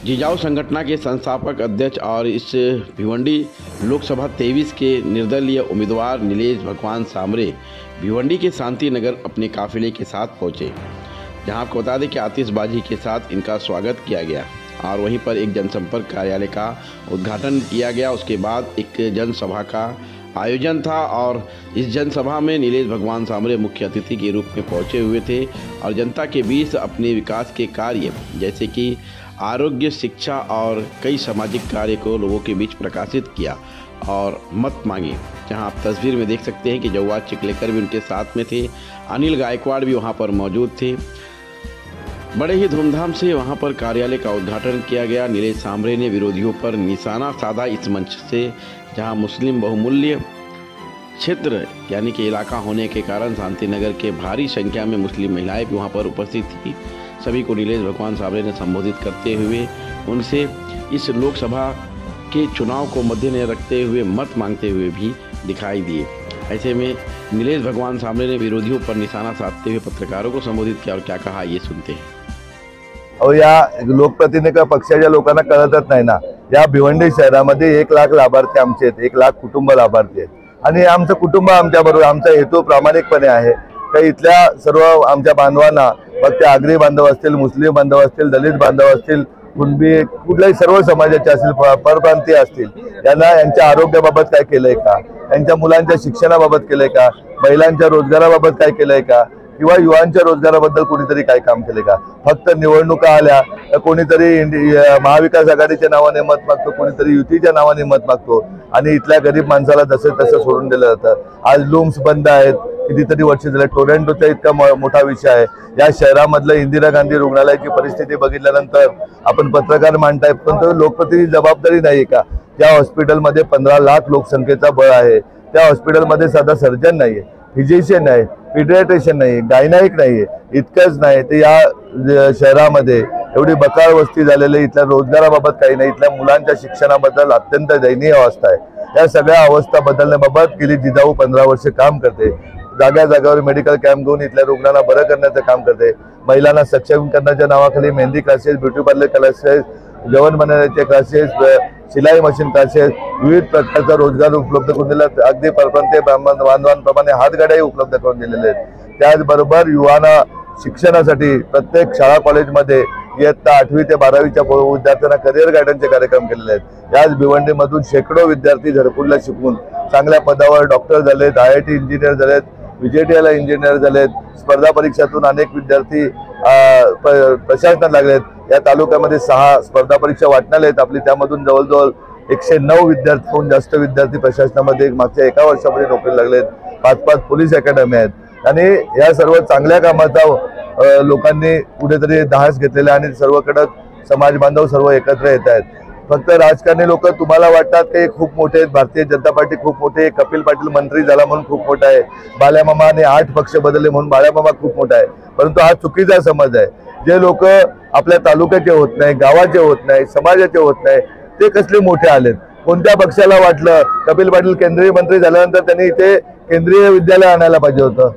जिजाऊ संगठन के संस्थापक अध्यक्ष और इस भिवंडी लोकसभा 23 के निर्दलीय उम्मीदवार नीलेश भगवान सामरे भिवंडी के शांति नगर अपने काफिले के साथ पहुंचे, जहां आपको बता दें कि आतिशबाजी के साथ इनका स्वागत किया गया और वहीं पर एक जनसंपर्क कार्यालय का उद्घाटन किया गया। उसके बाद एक जनसभा का आयोजन था और इस जनसभा में नीलेश भगवान सामरे मुख्य अतिथि के रूप में पहुंचे हुए थे और जनता के बीच अपने विकास के कार्य जैसे कि आरोग्य, शिक्षा और कई सामाजिक कार्य को लोगों के बीच प्रकाशित किया और मत मांगे। जहां आप तस्वीर में देख सकते हैं कि जवाद चिखलेकर भी उनके साथ में थे, अनिल गायकवाड़ भी वहां पर मौजूद थे। बड़े ही धूमधाम से वहां पर कार्यालय का उद्घाटन किया गया। नीलेश सामरे ने विरोधियों पर निशाना साधा इस मंच से, जहां मुस्लिम बहुमूल्य क्षेत्र यानी कि इलाका होने के कारण शांति नगर के भारी संख्या में मुस्लिम महिलाएं भी वहां पर उपस्थित थी। सभी को नीलेश भगवान सामरे ने संबोधित करते हुए उनसे इस लोकसभा के चुनाव को मद्देनजर रखते हुए मत मांगते हुए भी दिखाई दिए। ऐसे में नीलेश भगवान सामरे ने विरोधियों पर निशाना साधते हुए पत्रकारों को संबोधित किया और क्या कहा, ये सुनते हैं। अहो, या लोकप्रतिनिधी पक्षाच्या लोकांना कळतच नाही ना, या भिवंडी शहरामध्ये 1 लाख लाभार्थी आमचे आहेत, 1 लाख कुटुंब लाभार्थी आहेत आणि आमचं कुटुंब आमच्या बरोबर। आमचा हेतू प्रामाणिकपणे आहे की इथल्या सर्व आमच्या बांधवांना, मग ते आगरी बांधव असतील, मुस्लिम बांधव असतील, दलित बांधव असतील, कुणबी कुठल्याही सर्व समाजाचे असतील, परप्रांतीय असतील, यांना यांच्या आरोग्याबाबत काय केलंय का, यांच्या मुलांच्या शिक्षणाबाबत केलंय का, महिलांच्या रोजगाराबाबत काय केलंय का, किंवा युवांच्या रोजगाराबद्दल कोणीतरी काय काम केले का। फक्त निवडणुका आल्या तर कोणीतरी महाविकास आघाडीच्या नावाने मत मागतो, कोणीतरी युतीच्या नावाने मत मागतो आणि इथल्या गरीब माणसाला तसं सोडून दिलं जातं। आज लूम्स बंद आहेत, कितीतरी वर्ष झाले। टोरंटोचा इतका मोठा विषय आहे। या शहरामधलं इंदिरा गांधी रुग्णालयाची परिस्थिती बघितल्यानंतर आपण पत्रकार मांडताय, पण लोकप्रतिनिधी जबाबदारी नाही का? ज्या हॉस्पिटलमध्ये 15 लाख लोकसंख्येचा बळ आहे, त्या हॉस्पिटलमध्ये साधा सर्जन नाहीये, फिजिशियन नाही, पीडियाट्रिशियन नाही, गायनाईक नाहीये। इतकंच नाही तर या शहरामध्ये एवढी बकाळ वस्ती झालेली, इथल्या रोजगाराबाबत काही नाही, इथल्या मुलांच्या शिक्षणाबद्दल अत्यंत दयनीय अवस्था आहे। या सगळ्या अवस्था बदलण्याबाबत गेली जिजाऊ 15 वर्ष काम करते। जागा जागावर मेडिकल कॅम्प घेऊन इथल्या रुग्णांना बरं करण्याचं काम करते। महिलांना सक्षम करण्याच्या नावाखाली mehndi classes, beauty parlour classes, जेवण बनवण्याचे क्लासेस, सिलाई मशीन क्लासेस, विविध प्रकारचा रोजगार उपलब्ध करून दिला। अगदी परप्रांतीय बांधवांप्रमाणे हातगाड्याही उपलब्ध करून दिलेले आहेत। त्याचबरोबर युवांना शिक्षणासाठी प्रत्येक शाळा कॉलेजमध्ये इयत्ता 8वी ते 12वीच्या विद्यार्थ्यांना करिअर गायडन्सचे कार्यक्रम केलेले आहेत। याच भिवंडीमधून शेकडो विद्यार्थी झरपूरला शिकून चांगल्या पदावर डॉक्टर झालेत, IIT इंजिनियर झालेत, VJTI ला इंजिनियर झालेत। स्पर्धा परीक्षातून अनेक विद्यार्थी प्रशासनात लागलेत। या तालुक्यामध्ये 6 स्पर्धा परीक्षा वाटण्यात आहेत आपली, त्यामधून जवळजवळ 109 विद्यार्थ्यांहून जास्त विद्यार्थी प्रशासनामध्ये मागच्या 1 वर्षामध्ये नोकरी लागलेत। 5-5 पोलीस अकॅडमी आहेत आणि या सर्व चांगल्या कामाचा लोकांनी कुठेतरी धाडस घेतलेला आणि सर्वकडे समाज बांधव सर्व एकत्र येत आहेत। फक्त राजकारणी लोक तुम्हाला वाटतात की खूप मोठे आहेत, भारतीय जनता पार्टी खूप मोठे, कपिल पाटील मंत्री झाला म्हणून खूप मोठा आहे, बाळ्यामामाने 8 पक्ष बदलले म्हणून बाळ्यामामा खूप मोठा आहे, परंतु हा चुकीचा समज आहे। जे लोक आपल्या तालुक्याचे होत नाही, गावाचे होत नाही, समाजाचे होत नाही, ते कसले मोठे आलेत? कोणत्या पक्षाला वाटलं कपिल पाटील केंद्रीय मंत्री झाल्यानंतर त्यांनी इथे केंद्रीय विद्यालय आणायला पाहिजे होतं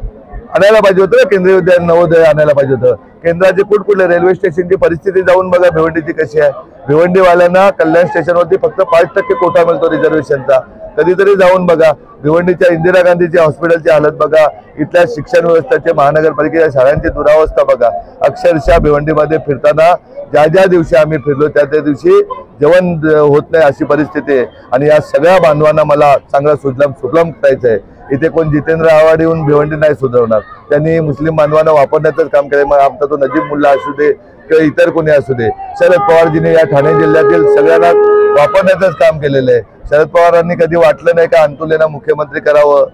केंद्रीय विद्यालय नवोदय आणायला पाहिजे होतं। केंद्राचे कुठकुठले रेल्वे स्टेशनची परिस्थिती जाऊन बघा भिवंडीची कशी आहे। भिवंडीवाल्यांना कल्याण स्टेशनवरती फक्त 5% कोटा मिळतो रिझर्वेशनचा। कधीतरी जाऊन बघा भिवंडीच्या इंदिरा गांधीच्या हॉस्पिटलची हालत बघा, इथल्या शिक्षण व्यवस्थेचे, महानगरपालिकेच्या शाळांची दुरावस्था बघा। अक्षरशः भिवंडीमध्ये फिरताना ज्या दिवशी आम्ही फिरलो त्या दिवशी जेवण होत नाही अशी परिस्थिती आहे आणि या सगळ्या बांधवांना मला चांगला सुफलाम करायचं आहे। इथे कोण जितेंद्र आव्हाड येऊन भिवंडी नाही सुधारणार, त्यांनी मुस्लिम बांधवांना वापरण्याचंच काम केलंय। मग आमचा तो नजीब मुल्ला असू दे किंवा इतर कोणी असू दे, शरद पवारजीने या ठाणे जिल्ह्यातील सगळ्यांना वापरण्याचंच काम केलेलं आहे। शरद पवारांनी कधी वाटलं नाही का अंतुलेला मुख्यमंत्री करावं,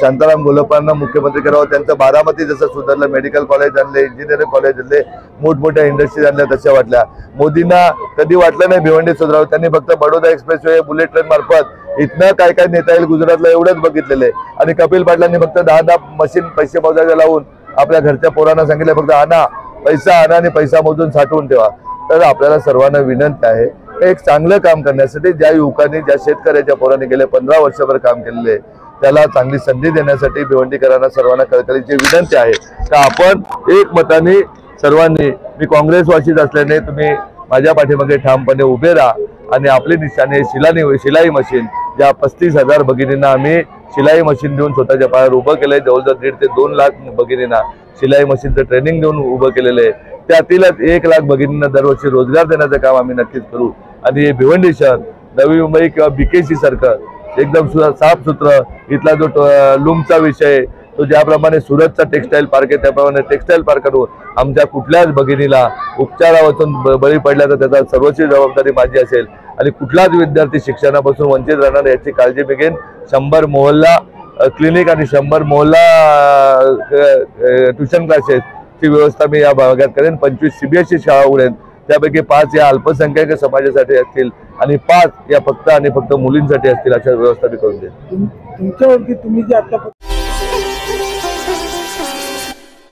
शांताराम गोलपांना मुख्यमंत्री करावं। त्यांचं बारामती जसं सुधारलं, मेडिकल कॉलेज आणले, इंजिनिअरिंग कॉलेज आणले, मोठमोठ्या इंडस्ट्रीज आणल्या, तशा वाटल्या। मोदींना कधी वाटलं नाही भिवंडी सुधारावं, त्यांनी फक्त बडोदा एक्सप्रेसवे, बुलेट ट्रेन मार्फत इथनं काय काय नेता येईल गुजरातला एवढंच बघितलेलं आहे। आणि कपिल पाटलांनी फक्त 10 मशीन पैसे मोजायला लावून आपल्या घरच्या पोरांना सांगितलं फक्त आणा पैसा आणा आणि पैसा मोजून साठवून ठेवा। तर आपल्याला सर्वांना विनंती आहे एक चांगलं काम करण्यासाठी, ज्या युवकांनी, ज्या शेतकऱ्याच्या पोरांनी गेले 15 वर्षभर काम केलेले, त्याला चांगली संधी देण्यासाठी भिवंडीकरांना सर्वांना कळकळीची विनंती आहे का आपण एक मताने सर्वांनी, मी काँग्रेसवासीच असल्याने तुम्ही माझ्या पाठीमागे ठामपणे उभे राहा आणि आपले निशाणे शिलाई मशीन ज्या 35,000 भगिनींना आम्ही शिलाई मशीन देऊन स्वतःच्या पायावर उभं केलंय। जवळजवळ 1.5 ते 2 लाख भगिनींना शिलाई मशीनचं ट्रेनिंग देऊन उभं केलेलं आहे। त्यातीलच 1 लाख भगिनींना दरवर्षी रोजगार देण्याचं काम आम्ही नक्कीच करू। आणि हे भिवंडी शहर नवी मुंबई किंवा BKC सारखं एकदम साफसुथरं, इथला जो लूमचा विषय तो ज्याप्रमाणे सुरतचा टेक्सटाईल पार्क आहे त्याप्रमाणे टेक्सटाईल पार्कवर आमच्या कुठल्याच भगिनीला उपचारावाचून बळी पडला तर त्याचा सर्वोच्च जबाबदारी माझी असेल आणि कुठलाच विद्यार्थी शिक्षणापासून वंचित राहणार याची काळजी मी घेईन। 100 मोहल्ला क्लिनिक आणि 100 मोहल्ला ट्युशन क्लासेसची व्यवस्था मी या भागात करेन। 25 CBSE शाळा उघडेन, त्यापैकी 5 या अल्पसंख्याक समाजासाठी असतील आणि 5 या फक्त आणि फक्त मुलींसाठी असतील अशा व्यवस्था मी करून देईन। तुमच्यावरती तुम्ही जे आता